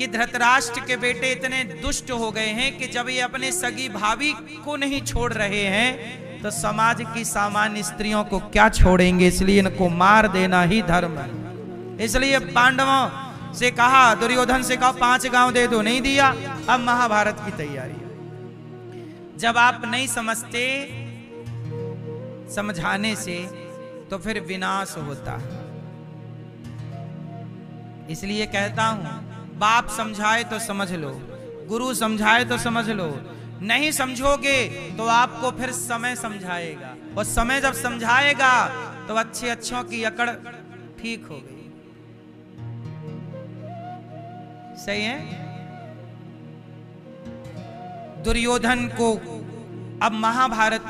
कि धृतराष्ट्र के बेटे इतने दुष्ट हो गए हैं कि जब ये अपने सगी भाभी को नहीं छोड़ रहे हैं तो समाज की सामान्य स्त्रियों को क्या छोड़ेंगे, इसलिए इनको मार देना ही धर्म है। इसलिए पांडवों से कहा, दुर्योधन से कहा 5 गांव दे दो, नहीं दिया। अब महाभारत की तैयारी। जब आप नहीं समझते समझाने से तो फिर विनाश होता है। इसलिए कहता हूं, बाप समझाए तो समझ लो, गुरु समझाए तो समझ लो, नहीं समझोगे तो आपको फिर समय समझाएगा, और समय जब समझाएगा तो अच्छे अच्छों की अकड़ ठीक हो गई। सही है। दुर्योधन को अब महाभारत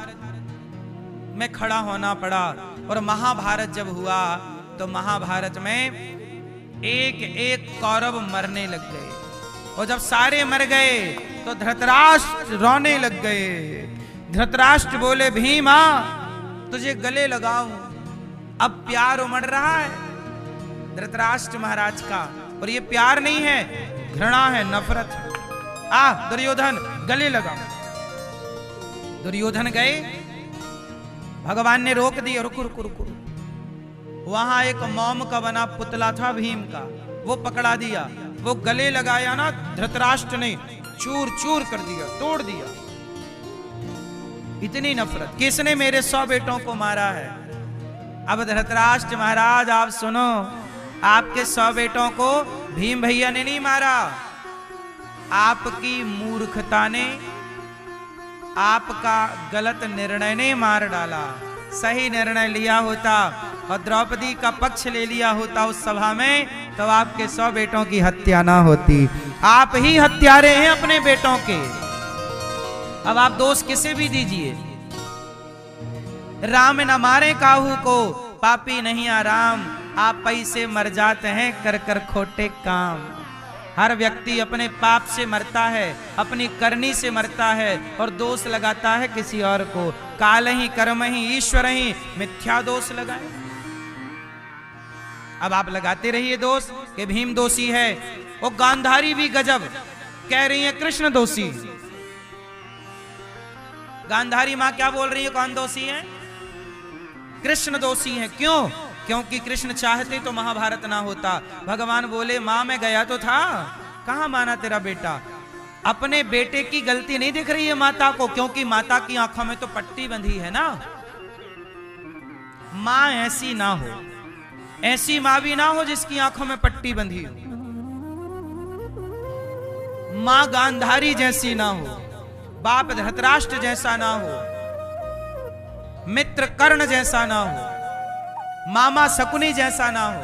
में खड़ा होना पड़ा, और महाभारत जब हुआ तो महाभारत में एक एक कौरव मरने लग गए, और जब सारे मर गए तो धृतराष्ट्र रोने लग गए। धृतराष्ट्र बोले, भीमा तुझे गले लगाऊं। अब प्यार उमड़ रहा है धृतराष्ट्र महाराज का, और ये प्यार नहीं है, घृणा है, नफरत है। दुर्योधन गले लगाओ। दुर्योधन गए, भगवान ने रोक दिया, रुको रुको रुको। वहां एक मोम का बना पुतला था भीम का, वो पकड़ा दिया, वो गले लगाया ना, धृतराष्ट्र ने चूर चूर कर दिया, तोड़ दिया। इतनी नफरत, किसने मेरे 100 बेटों को मारा है। अब धृतराष्ट्र महाराज आप सुनो, आपके 100 बेटों को भीम भैया ने नहीं मारा, आपकी मूर्खता ने, आपका गलत निर्णय ने मार डाला। सही निर्णय लिया होता और द्रौपदी का पक्ष ले लिया होता उस सभा में, तो आपके 100 बेटों की हत्या ना होती। आप ही हत्यारे हैं अपने बेटों के। अब आप दोष किसे भी दीजिए। राम न मारे काहू को, पापी नहीं आराम। आप पैसे मर जाते हैं कर कर खोटे काम। हर व्यक्ति अपने पाप से मरता है, अपनी करनी से मरता है, और दोष लगाता है किसी और को। काल ही कर्म ही ईश्वर ही, मिथ्या दोष लगाए। अब आप लगाते रहिए दोष कि भीम दोषी है। वो गांधारी भी गजब कह रही है कृष्ण दोषी। गांधारी मां क्या बोल रही है, कौन दोषी है? कृष्ण दोषी है। क्यों? क्योंकि कृष्ण चाहते तो महाभारत ना होता। भगवान बोले, मां मैं गया तो था, कहां माना तेरा बेटा। अपने बेटे की गलती नहीं दिख रही है माता को, क्योंकि माता की आंखों में तो पट्टी बंधी है ना। मां ऐसी ना हो, ऐसी मां भी ना हो जिसकी आंखों में पट्टी बंधी हो। मां गांधारी जैसी ना हो, बाप धृतराष्ट्र जैसा ना हो, मित्र कर्ण जैसा ना हो, मामा शकुनी जैसा ना हो।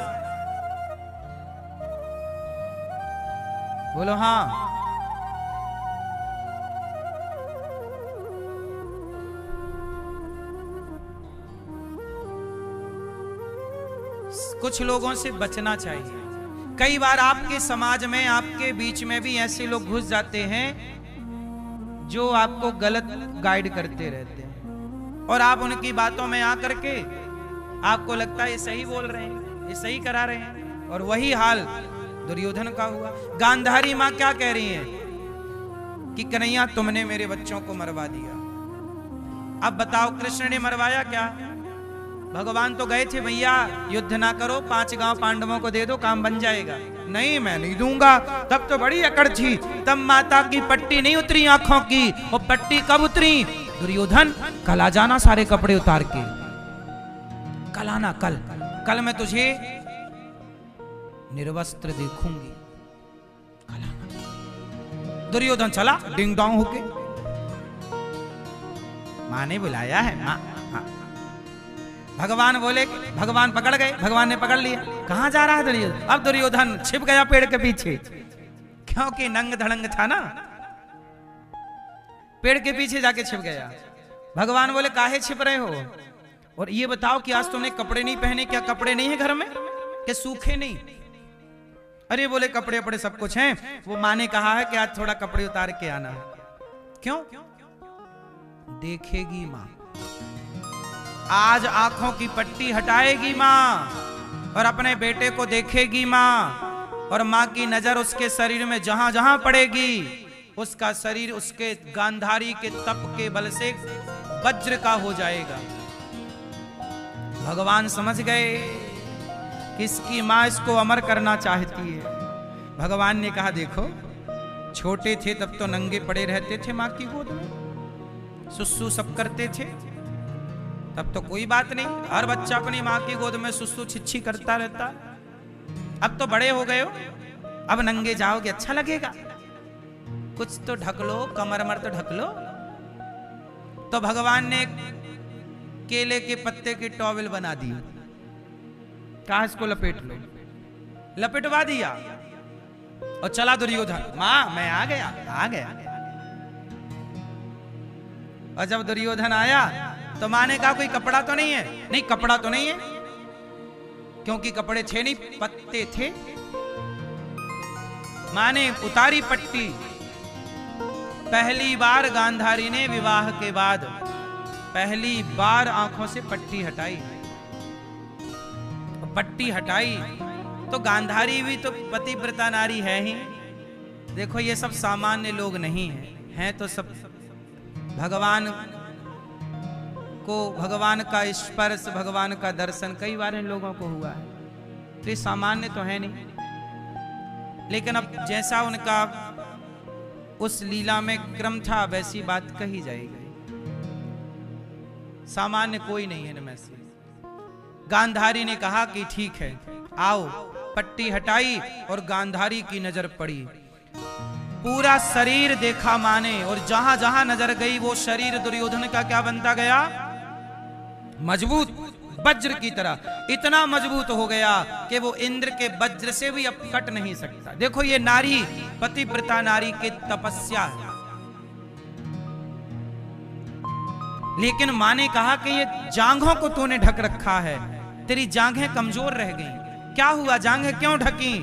बोलो हां। कुछ लोगों से बचना चाहिए। कई बार आपके समाज में, आपके बीच में भी ऐसे लोग घुस जाते हैं जो आपको गलत गाइड करते रहते हैं, और आप उनकी बातों में आकर के आपको लगता है ये सही बोल रहे हैं, ये सही करा रहे हैं। और वही हाल दुर्योधन का हुआ। गांधारी मां क्या कह रही है कि कन्हैया तुमने मेरे बच्चों को मरवा दिया। अब बताओ कृष्ण ने मरवाया क्या? भगवान तो गए थे, भैया युद्ध ना करो, 5 गांव पांडवों को दे दो, काम बन जाएगा। नहीं, मैं नहीं दूंगा। तब तो बड़ी अकड़ थी, तब माता की पट्टी नहीं उतरी आंखों की। वो पट्टी कब उतरी? दुर्योधन कल आ जाना सारे कपड़े उतार के, कल आना, कल मैं तुझे निर्वस्त्र देखूंगी, कल आना। दुर्योधन चला डिंग डोंग होके, मां ने बुलाया है, मां। भगवान बोले, भगवान पकड़ गए, भगवान ने पकड़ लिया। कहां जा रहा है दुर्योधन? अब दुर्योधन छिप गया पेड़ के पीछे, क्योंकि नंग धड़ंग था ना, पेड़ के पीछे जाके छिप गया। भगवान बोले, काहे छिप रहे हो? और ये बताओ कि आज तुमने कपड़े नहीं पहने, क्या कपड़े नहीं है घर में, क्या सूखे नहीं? अरे बोले कपड़े अपड़े सब कुछ हैं। वो मां ने कहा है कि आज थोड़ा कपड़े उतार के आना। क्यों? देखेगी मां, आज आंखों की पट्टी हटाएगी मां, और अपने बेटे को देखेगी मां। और मां की नजर उसके शरीर में जहां जहां पड़ेगी, उसका शरीर उसके गांधारी के तप के बल से वज्र का हो जाएगा। भगवान समझ गए कि इसकी मां इसको अमर करना चाहती है। भगवान ने कहा, देखो छोटे थे तब तो नंगे पड़े रहते थे मां की गोद में, सुसु सब करते थे, तब तो कोई बात नहीं, हर बच्चा अपनी मां की गोद में सुसु छिच्छी करता रहता। अब तो बड़े हो गए हो, अब नंगे जाओगे अच्छा लगेगा, कुछ तो ढक लो, कमर मर तो ढक लो। तो भगवान ने केले के पत्ते की टॉवेल बना दी, कहा इसको लपेट लो, लपेटवा दिया और चला दुर्योधन, मां मैं आ गया आ गया। और जब दुर्योधन आया तो मां ने कहा कोई कपड़ा तो नहीं है? नहीं कपड़ा तो नहीं है, क्योंकि कपड़े थे नहीं, पत्ते थे। मां ने उतारी पट्टी। पहली बार गांधारी ने विवाह के बाद पहली बार आंखों से पट्टी हटाई। पट्टी हटाई तो गांधारी भी तो पतिव्रता नारी है ही। देखो ये सब सामान्य लोग नहीं हैं तो सब भगवान को, भगवान का स्पर्श, भगवान का दर्शन कई बार इन लोगों को हुआ है, तो ये सामान्य तो है नहीं। लेकिन अब जैसा उनका उस लीला में क्रम था वैसी बात कही जाएगी। सामान्य कोई नहीं है इनमें से। गांधारी ने कहा कि ठीक है आओ। पट्टी हटाई और गांधारी की नजर पड़ी, पूरा शरीर देखा माने, और जहां जहां नजर गई वो शरीर दुर्योधन का क्या बनता गया? मजबूत, वज्र की तरह। इतना मजबूत हो गया कि वो इंद्र के वज्र से भी अब कट नहीं सकता। देखो ये नारी, पतिव्रता नारी की तपस्या है। लेकिन मां ने कहा कि ये जांघों को तूने ढक रखा है, तेरी जांघें कमजोर रह गई। क्या हुआ, जांघें क्यों ढकी?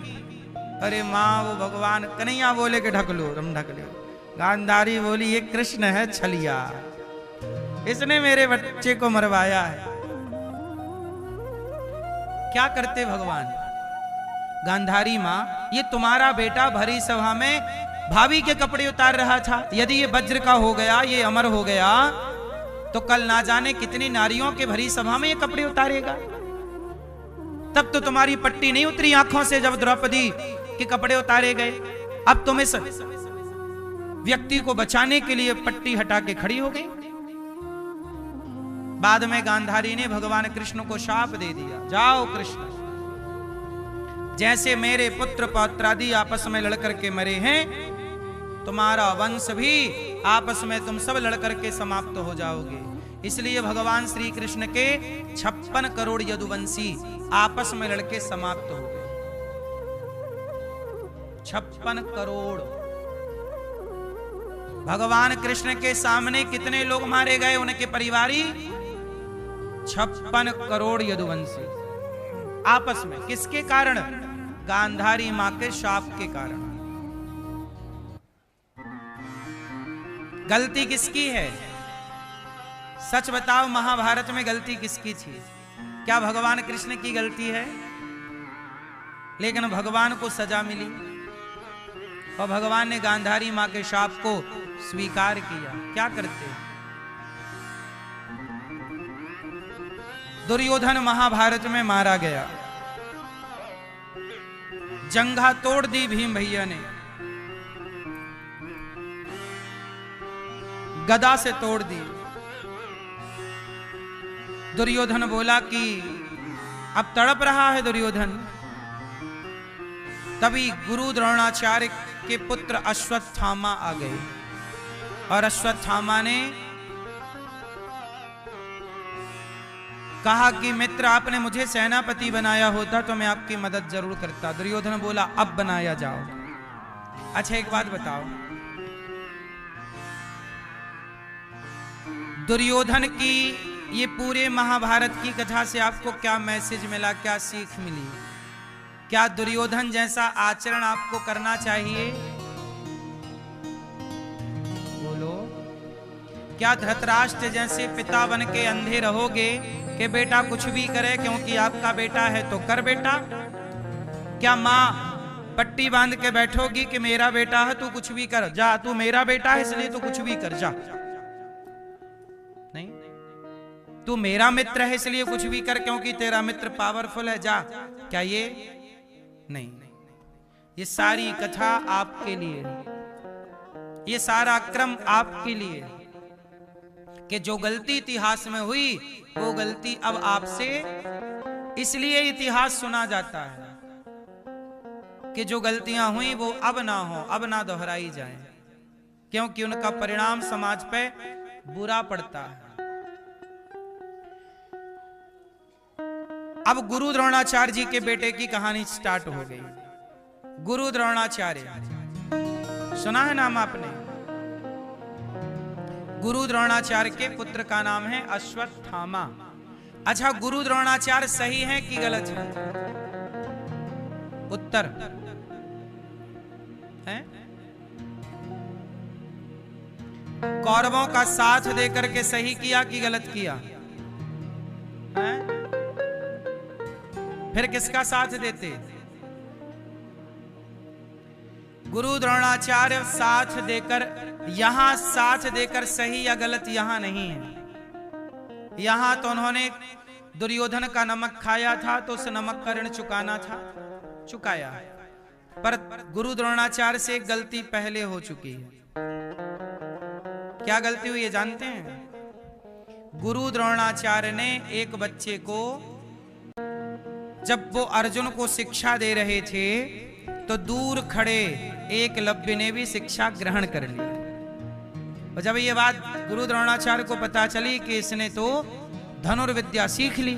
अरे मां वो भगवान कन्हैया बोले कि ढक लो, तुम ढक लो। गांधारी बोली ये कृष्ण है छलिया, इसने मेरे बच्चे को मरवाया है। क्या करते भगवान? गांधारी मां ये तुम्हारा बेटा भरी सभा में भाभी के कपड़े उतार रहा था, यदि ये वज्र का हो गया, ये अमर हो गया, तो कल ना जाने कितनी नारियों के भरी सभा में ये कपड़े उतारेगा। तब तो तुम्हारी पट्टी नहीं उतरी आंखों से जब द्रौपदी के कपड़े उतारे गए। अब तुम इस व्यक्ति को बचाने के लिए पट्टी हटा के खड़ी हो गई। बाद में गांधारी ने भगवान कृष्ण को शाप दे दिया, जाओ कृष्ण, जैसे मेरे पुत्र पौत्रादि आपस में लड़कर के मरे हैं, तुम्हारा वंश भी आपस में तुम सब लड़कर के समाप्त हो जाओगे। इसलिए भगवान श्री कृष्ण के 56 करोड़ यदुवंशी आपस में लड़के समाप्त हो गए। 56 करोड़। भगवान कृष्ण के सामने कितने लोग मारे गए, उनके परिवारी? 56 करोड़ यदुवंशी आपस में। किसके कारण? गांधारी मां के शाप के कारण। गलती किसकी है? सच बताओ, महाभारत में गलती किसकी थी? क्या भगवान कृष्ण की गलती है? लेकिन भगवान को सजा मिली और भगवान ने गांधारी मां के शाप को स्वीकार किया। क्या करते? दुर्योधन महाभारत में मारा गया, जंघा तोड़ दी भीम भैया ने, गदा से तोड़ दी। दुर्योधन बोला कि अब तड़प रहा है दुर्योधन। तभी गुरु द्रोणाचार्य के पुत्र अश्वत्थामा आ गए और अश्वत्थामा ने कहा कि मित्र, आपने मुझे सेनापति बनाया होता तो मैं आपकी मदद जरूर करता। दुर्योधन बोला अब बनाया जाओ। अच्छा एक बात बताओ, दुर्योधन की ये पूरे महाभारत की कथा से आपको क्या मैसेज मिला, क्या सीख मिली? क्या दुर्योधन जैसा आचरण आपको करना चाहिए? बोलो। क्या धृतराष्ट्र जैसे पिता बन के अंधे रहोगे कि बेटा कुछ भी करे क्योंकि आपका बेटा है तो कर बेटा? क्या मां पट्टी बांध के बैठोगी कि मेरा बेटा है तू कुछ भी कर, जा तू मेरा बेटा है इसलिए तू कुछ भी कर, जा। नहीं, तू मेरा मित्र है इसलिए कुछ भी कर क्योंकि तेरा मित्र पावरफुल है, जा। क्या ये नहीं, ये सारी कथा आपके लिए, ये सारा क्रम आपके लिए, कि जो गलती इतिहास में हुई वो गलती अब आपसे इसलिए इतिहास सुना जाता है कि जो गलतियां हुई वो अब ना हो, अब ना दोहराई जाए, क्योंकि उनका परिणाम समाज पे बुरा पड़ता है। अब गुरु द्रोणाचार्य जी के बेटे की कहानी स्टार्ट हो गई। गुरु द्रोणाचार्य सुना है नाम आपने? गुरु द्रोणाचार्य के पुत्र का नाम है अश्वत्थामा। अच्छा, गुरु द्रोणाचार्य सही है कि गलत है? उत्तर है कौरवों का साथ देकर के सही किया कि गलत किया है? फिर किसका साथ देते? गुरु द्रोणाचार्य साथ देकर, यहां साथ देकर सही या गलत यहां नहीं है। यहां तो उन्होंने दुर्योधन का नमक खाया था तो उस नमक का ऋण चुकाना था, चुकाया। पर गुरु द्रोणाचार्य से एक गलती पहले हो चुकी है। क्या गलती हुई है जानते हैं? गुरु द्रोणाचार्य ने एक बच्चे को, जब वो अर्जुन को शिक्षा दे रहे थे तो दूर खड़े एकलव्य ने भी शिक्षा ग्रहण कर ली। और जब ये बात गुरु द्रोणाचार्य को पता चली कि इसने तो धनुर्विद्या सीख ली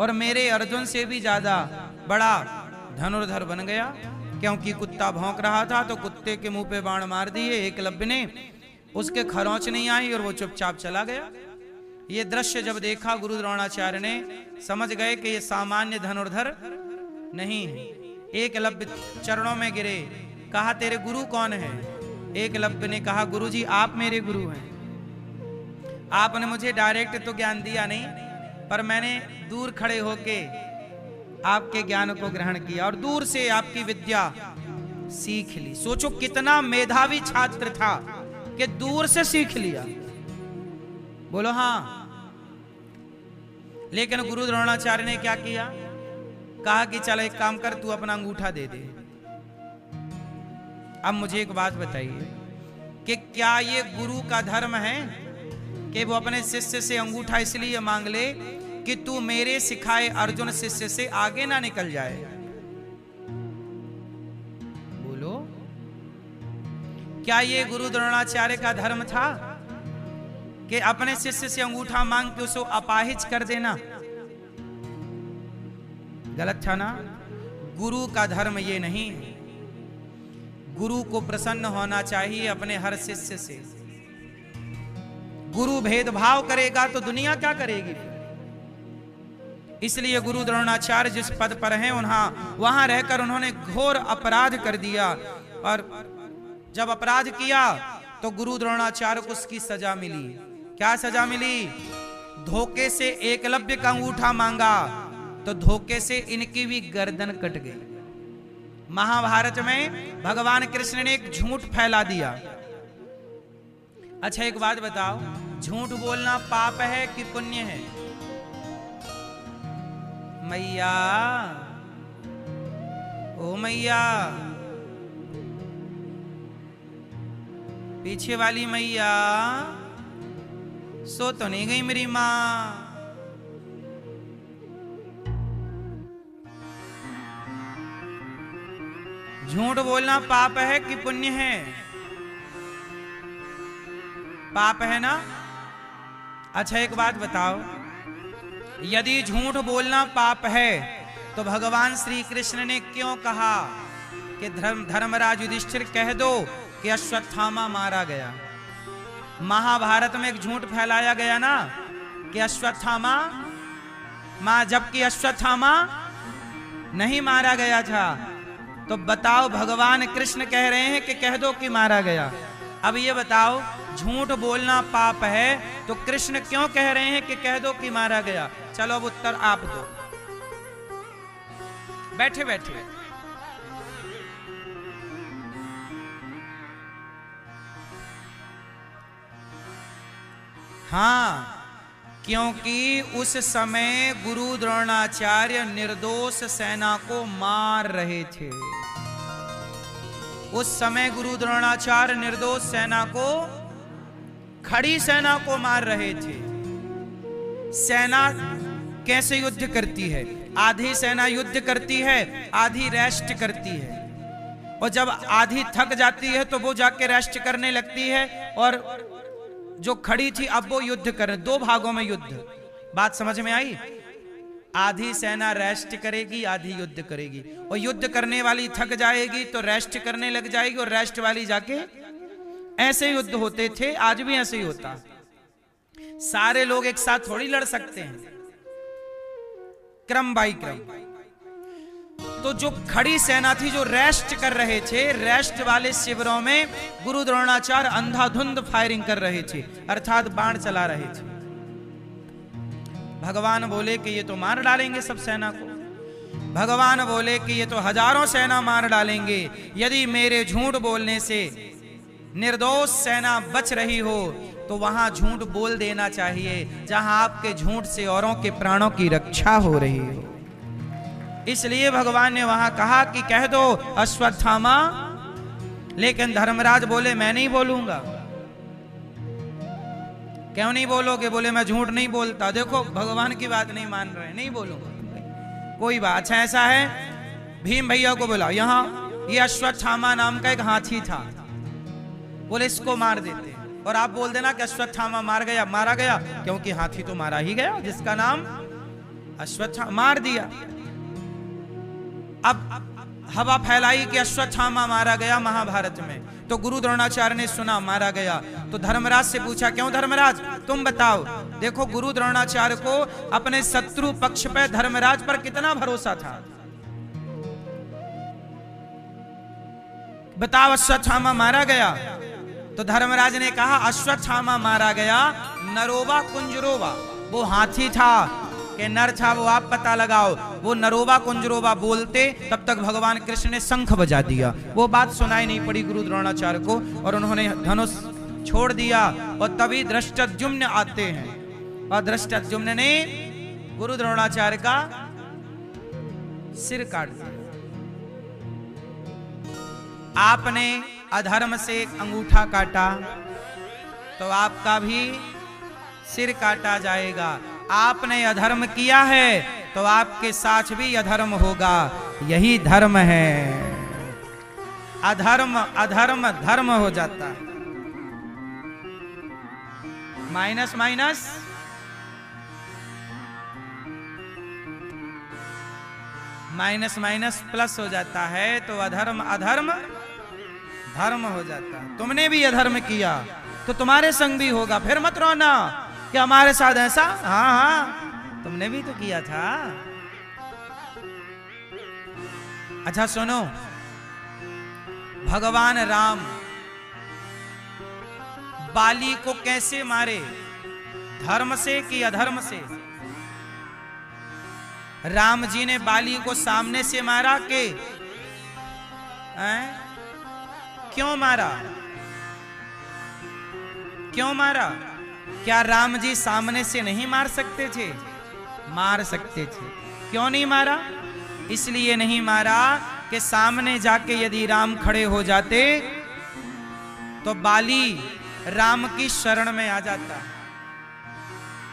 और मेरे अर्जुन से भी ज्यादा बड़ा धनुर्धर बन गया, क्योंकि कुत्ता भौंक रहा था तो कुत्ते के मुंह पे बाण मार दिए एकलव्य ने, उसके खरोंच नहीं आई और वो चुपचाप चला गया। ये दृश्य जब देखा गुरु द्रोणाचार्य ने, समझ गए कि ये सामान्य धनुर्धर नहीं है। एकलव्य चरणों में गिरे, कहा तेरे गुरु कौन है? एकलव्य ने कहा गुरुजी आप मेरे गुरु हैं। आपने मुझे डायरेक्ट तो ज्ञान दिया नहीं, पर मैंने दूर खड़े होके आपके ज्ञान को ग्रहण किया और दूर से आपकी विद्या सीख ली। सोचो कितना मेधावी छात्र था कि दूर से सीख लिया। बोलो हाँ। लेकिन गुरु द्रोणाचार्य ने क्या किया? कहा कि चल एक काम कर, तू अपना अंगूठा दे दे। अब मुझे एक बात बताइए कि क्या ये गुरु का धर्म है कि वो अपने शिष्य से अंगूठा इसलिए मांग ले कि तू मेरे सिखाए अर्जुन शिष्य से आगे ना निकल जाए? बोलो, क्या ये गुरु द्रोणाचार्य का धर्म था कि अपने शिष्य से अंगूठा मांग के उसको अपाहिज कर देना? गलत था ना? गुरु का धर्म ये नहीं है। गुरु को प्रसन्न होना चाहिए अपने हर शिष्य से। गुरु भेदभाव करेगा तो दुनिया क्या करेगी? इसलिए गुरु द्रोणाचार्य जिस पद पर हैं वहां रहकर उन्होंने घोर अपराध कर दिया, और जब अपराध किया तो गुरु द्रोणाचार्य को उसकी सजा मिली। क्या सजा मिली? धोखे से एकलव्य का अंगूठा मांगा तो धोखे से इनकी भी गर्दन कट गई। महाभारत में भगवान कृष्ण ने एक झूठ फैला दिया। अच्छा एक बात बताओ, झूठ बोलना पाप है कि पुण्य है? मैया, ओ मैया, पीछे वाली मैया, सो तो नहीं गई मेरी मां? झूठ बोलना पाप है कि पुण्य है? पाप है ना? अच्छा एक बात बताओ, यदि झूठ बोलना पाप है तो भगवान श्री कृष्ण ने क्यों कहा कि धर्मराज युधिष्ठिर कह दो कि अश्वत्थामा मारा गया? महाभारत में एक झूठ फैलाया गया ना कि अश्वत्थामा जबकि अश्वत्थामा नहीं मारा गया था। तो बताओ, भगवान कृष्ण कह रहे हैं कि कह दो कि मारा गया। अब ये बताओ, झूठ बोलना पाप है तो कृष्ण क्यों कह रहे हैं कि कह दो कि मारा गया? चलो अब उत्तर आप दो, बैठे बैठे। हाँ, क्योंकि उस समय गुरु द्रोणाचार्य निर्दोष सेना को मार रहे थे। उस समय गुरु द्रोणाचार्य निर्दोष सेना को, खड़ी सेना को मार रहे थे। सेना कैसे युद्ध करती है? आधी सेना युद्ध करती है, आधी रेस्ट करती है। और जब आधी थक जाती है तो वो जाके रेस्ट करने लगती है, और जो खड़ी थी अब वो युद्ध कर रहे। दो भागों में युद्ध। बात समझ में आई? आधी सेना रेस्ट करेगी, आधी युद्ध करेगी। और युद्ध करने वाली थक जाएगी तो रेस्ट करने लग जाएगी, और रेस्ट वाली जाके, ऐसे युद्ध होते थे, आज भी ऐसे ही होता। सारे लोग एक साथ थोड़ी लड़ सकते हैं, क्रम बाई क्रम। तो जो खड़ी सेना थी, जो रेस्ट कर रहे थे, रेस्ट वाले शिविरों में गुरु द्रोणाचार्य अंधाधुंध फायरिंग कर रहे थे, अर्थात बाण चला रहे थे। भगवान बोले कि ये तो मार डालेंगे सब सेना को। भगवान बोले कि ये तो हजारों सेना मार डालेंगे। यदि मेरे झूठ बोलने से निर्दोष सेना बच रही हो तो वहां झूठ बोल देना चाहिए, जहां आपके झूठ से औरों के प्राणों की रक्षा हो रही हो। इसलिए भगवान ने वहां कहा कि कह दो अश्वत्थामा। लेकिन धर्मराज बोले मैं नहीं बोलूंगा। क्यों नहीं बोलोगे? बोले मैं झूठ नहीं बोलता। देखो भगवान की बात नहीं मान रहे, नहीं बोलूंगा। कोई बात। अच्छा ऐसा है, भीम भैया को बुलाओ यहाँ। ये अश्वत्थामा नाम का एक हाथी था, बोले इसको मार देते। और आप बोल देना कि अश्वत्थामा मारा गया, क्योंकि हाथी तो मारा ही गया जिसका नाम अश्वत्थामा। मार दिया। अब हवा फैलाई कि अश्वत्थामा मारा गया महाभारत में। तो गुरु द्रोणाचार्य ने सुना मारा गया, तो धर्मराज से पूछा क्यों धर्मराज तुम बताओ। देखो गुरु द्रोणाचार्य को अपने शत्रु पक्ष पे धर्मराज पर कितना भरोसा था। बताओ अश्वत्थामा मारा गया? तो धर्मराज ने कहा अश्वत्थामा मारा गया, नरोवा कुंजरोवा, वो हाथी था कि नर था वो आप पता लगाओ। वो नरोवा कुंजरोवा बोलते तब तक भगवान कृष्ण ने शंख बजा दिया। वो बात सुनाई नहीं पड़ी गुरु द्रोणाचार्य को, और उन्होंने धनुष छोड़ दिया। और तभी धृष्टद्युम्न आते हैं, और धृष्टद्युम्न ने गुरु द्रोणाचार्य का सिर काट दिया। आपने अधर्म से अंगूठा काटा तो आपका भी सिर काटा जाएगा। आपने अधर्म किया है तो आपके साथ भी अधर्म होगा। यही धर्म है। अधर्म अधर्म धर्म हो जाता है। Minus minus minus minus plus हो जाता है, तो अधर्म अधर्म धर्म हो जाता है। तुमने भी अधर्म किया तो तुम्हारे संग भी होगा। फिर मत रोना कि हमारे साथ ऐसा। हाँ हाँ तुमने भी तो किया था। अच्छा सुनो, भगवान राम बाली को कैसे मारे? धर्म से कि अधर्म से? राम जी ने बाली को सामने से मारा के क्यों मारा? क्यों मारा? क्या राम जी सामने से नहीं मार सकते थे? मार सकते थे। क्यों नहीं मारा? इसलिए नहीं मारा कि सामने जाके यदि राम खड़े हो जाते तो बाली राम की शरण में आ जाता,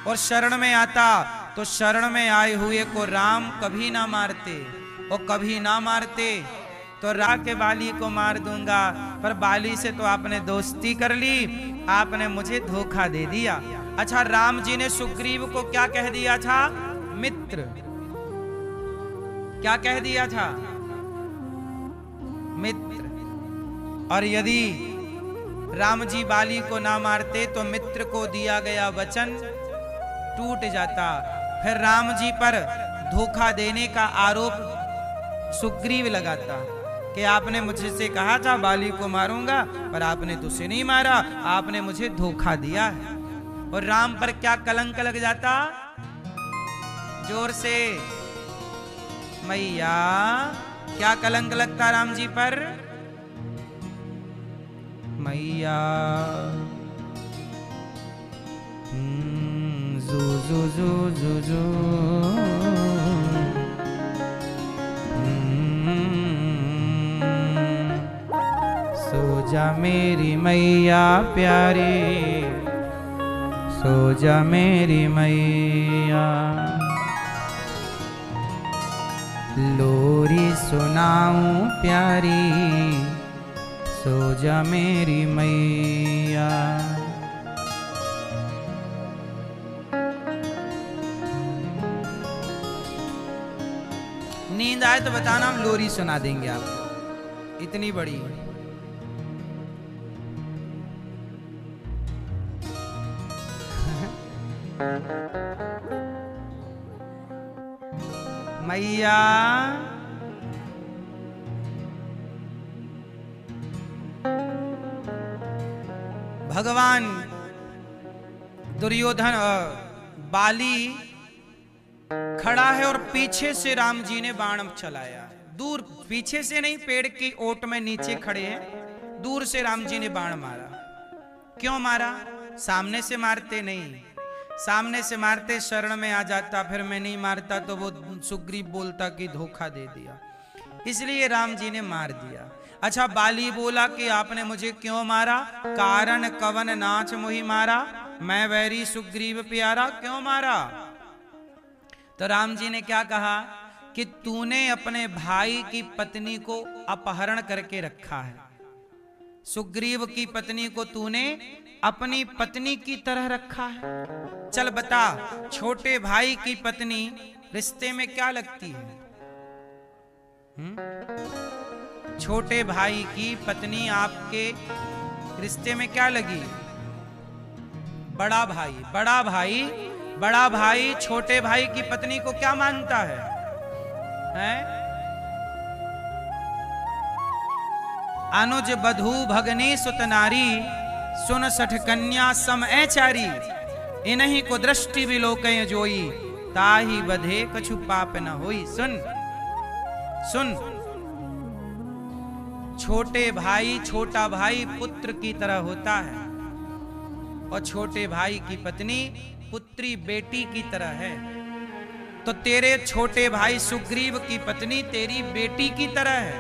और शरण में आता तो शरण में आए हुए को राम कभी ना मारते, और कभी ना मारते तो रा के बाली को मार दूंगा। पर बाली से तो आपने दोस्ती कर ली, आपने मुझे धोखा दे दिया। अच्छा राम जी ने सुग्रीव को क्या कह दिया था? मित्र। क्या कह दिया था? मित्र। और यदि राम जी बाली को ना मारते तो मित्र को दिया गया वचन टूट जाता। फिर राम जी पर धोखा देने का आरोप सुग्रीव लगाता कि आपने मुझसे कहा था बाली को मारूंगा, पर आपने तो उसे नहीं मारा, आपने मुझे धोखा दिया है। और राम पर क्या कलंक लग जाता? जोर से मैया, क्या कलंक लगता राम जी पर? मैया। जू जू जू जू जू सो जा मेरी मैया प्यारी, सो जा मेरी मैया। लोरी सुनाऊं प्यारी, सो जा मेरी मैया। नींद आए तो बताना, हम लोरी सुना देंगे आपको, इतनी बड़ी। मैया भगवान दुर्योधन बाली खड़ा है और पीछे से राम जी ने बाण चलाया। दूर, पीछे से नहीं, पेड़ की ओट में नीचे खड़े हैं, दूर से राम जी ने बाण मारा। क्यों मारा? सामने से मारते नहीं, सामने से मारते शरण में आ जाता, फिर मैं नहीं मारता तो वो सुग्रीव बोलता कि धोखा दे दिया, इसलिए राम जी ने मार दिया। अच्छा, बाली बोला कि आपने मुझे क्यों मारा? कारण कवन नाच मोहि मारा, मैं वैरी सुग्रीव प्यारा। क्यों मारा? तो राम जी ने क्या कहा कि तूने अपने भाई की पत्नी को अपहरण करके रखा है। सुग्रीव की पत्नी को तूने अपनी पत्नी की तरह रखा है। चल बता, छोटे भाई की पत्नी रिश्ते में क्या लगती है? छोटे भाई की पत्नी आपके रिश्ते में क्या लगी? बड़ा भाई। बड़ा भाई, बड़ा भाई छोटे भाई की पत्नी को क्या मानता है? हैं? अनुज बधू भगनी सुत नारी, सुन सठ कन्या सम ऐचारी, इन्हीं को दृष्टि विलोकय जोई, ताही बधे कछु पाप न होई। सुन सुन, छोटे भाई, छोटा भाई पुत्र की तरह होता है, और छोटे भाई की पत्नी पुत्री बेटी की तरह है। तो तेरे छोटे भाई सुग्रीव की पत्नी तेरी बेटी की तरह है,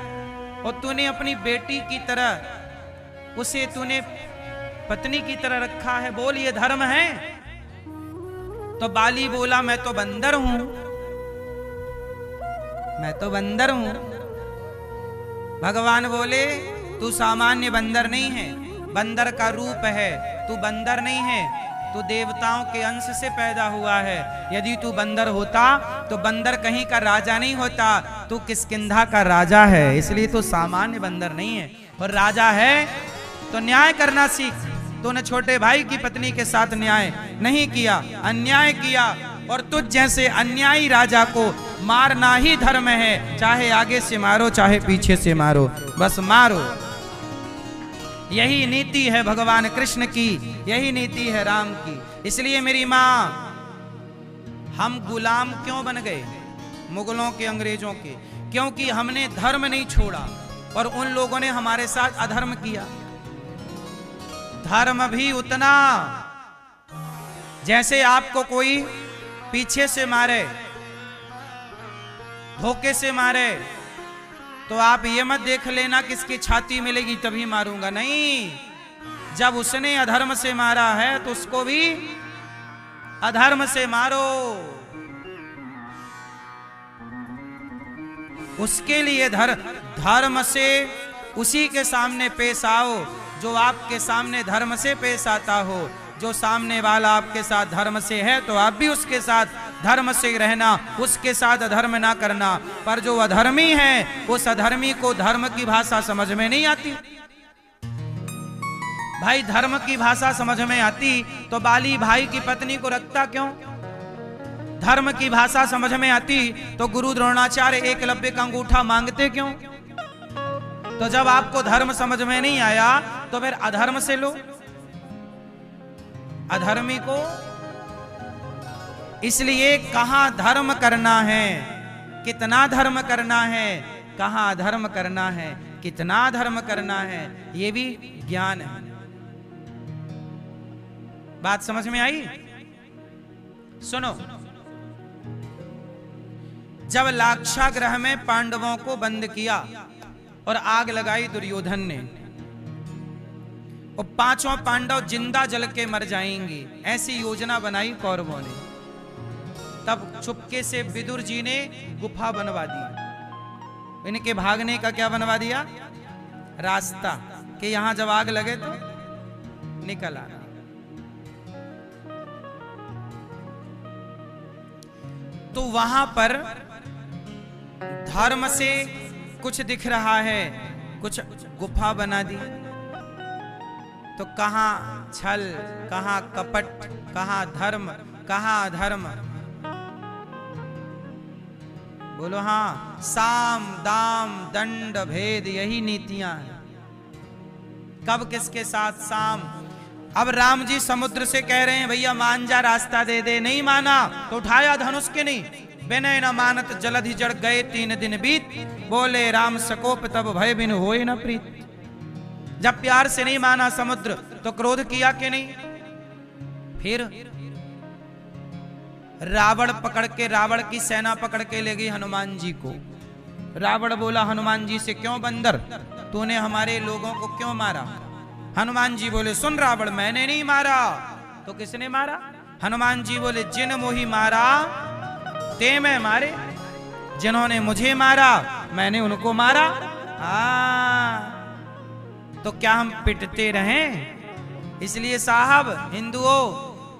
और तूने अपनी बेटी की तरह उसे तूने पत्नी की तरह रखा है। बोल, ये धर्म है? तो बाली बोला, मैं तो बंदर हूं, मैं तो बंदर हूं। भगवान बोले, तू सामान्य बंदर नहीं है, बंदर का रूप है, तू बंदर नहीं है, तू देवताओं के अंश से पैदा हुआ है। यदि तू बंदर होता तो बंदर कहीं का राजा नहीं होता, तू किष्किंधा का राजा है, इसलिए तू सामान्य बंदर नहीं है। और राजा है तो न्याय करना सीख। तूने छोटे भाई की पत्नी के साथ न्याय नहीं किया, अन्याय किया, और तुझ जैसे अन्यायी राजा को मारना ही धर्म है। चाहे आगे से मारो, चाहे पीछे से मारो, बस मारो। यही नीति है भगवान कृष्ण की, यही नीति है राम की। इसलिए मेरी मां, हम गुलाम क्यों बन गए मुगलों के, अंग्रेजों के? क्योंकि हमने धर्म नहीं छोड़ा और उन लोगों ने हमारे साथ अधर्म किया। धर्म भी उतना, जैसे आपको कोई पीछे से मारे, धोखे से मारे, तो आप ये मत देख लेना किसकी छाती मिलेगी तभी मारूंगा, नहीं। जब उसने अधर्म से मारा है तो उसको भी अधर्म से मारो। उसके लिए धर्म से उसी के सामने पेश आओ जो आपके सामने धर्म से पेश आता हो। जो सामने वाला आपके साथ धर्म से है तो आप भी उसके साथ धर्म से रहना, उसके साथ अधर्म ना करना। पर जो अधर्मी है, उस अधर्मी को धर्म की भाषा समझ में नहीं आती। भाई धर्म की भाषा समझ में आती तो बाली भाई की पत्नी को रखता क्यों? धर्म की भाषा समझ में आती तो गुरु द्रोणाचार्य एकलव्य का अंगूठा मांगते क्यों? तो जब आपको धर्म समझ में नहीं आया तो फिर अधर्म से लो अधर्मी को। इसलिए कहां धर्म करना है, कितना धर्म करना है, कहां अधर्म करना है, कितना धर्म करना है, यह भी ज्ञान है। बात समझ में आई? सुनो, जब लाक्षागृह में पांडवों को बंद किया और आग लगाई दुर्योधन ने, और पांचों पांडव जिंदा जल के मर जाएंगे, ऐसी योजना बनाई कौरवों ने। तब चुपके से विदुर जी ने गुफा बनवा दी। इनके भागने का क्या बनवा दिया? रास्ता, कि यहां जब आग लगे तो निकल आना। तो वहां पर धर्म से कुछ दिख रहा है, कुछ गुफा बना दी। तो कहां छल, कहां कपट, कहां धर्म, कहां अधर्म? बोलो हां। साम दाम दंड भेद, यही नीतियां हैं। कब किसके साथ साम? अब राम जी समुद्र से कह रहे हैं भैया मान जा, रास्ता दे दे। नहीं माना तो उठाया धनुष के नहीं, बिनय न मानत जलधि जड़ गए 3 दिन बीत। बोले राम सकोप तब भय बिन होए न प्रीत। जब प्यार से नहीं माना समुद्र तो क्रोध किया कि नहीं? फिर रावण पकड़ के, रावण की सेना पकड़ के ले गई हनुमान जी को। रावण बोला हनुमान जी से, क्यों बंदर, तूने हमारे लोगों को क्यों मारा? हनुमान जी बोले, सुन रावण, मैंने नहीं मारा। तो किसने मारा? हनुमान जी बोले, जिन मोही मारा ते मैं मारे, जिन्होंने मुझे मारा मैंने उनको मारा। तो क्या हम पिटते रहें? इसलिए साहब हिंदुओं,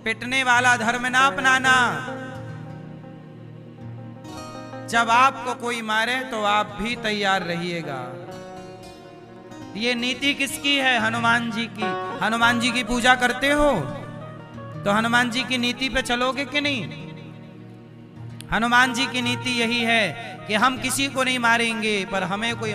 पिटने वाला धर्म ना अपनाना। जब आपको कोई मारे तो आप भी तैयार रहिएगा। ये नीति किसकी है? हनुमान जी की। हनुमान जी की पूजा करते हो तो हनुमान जी की नीति पे चलोगे कि नहीं? हनुमान जी की नीति यही है कि हम किसी को नहीं मारेंगे, पर हमें कोई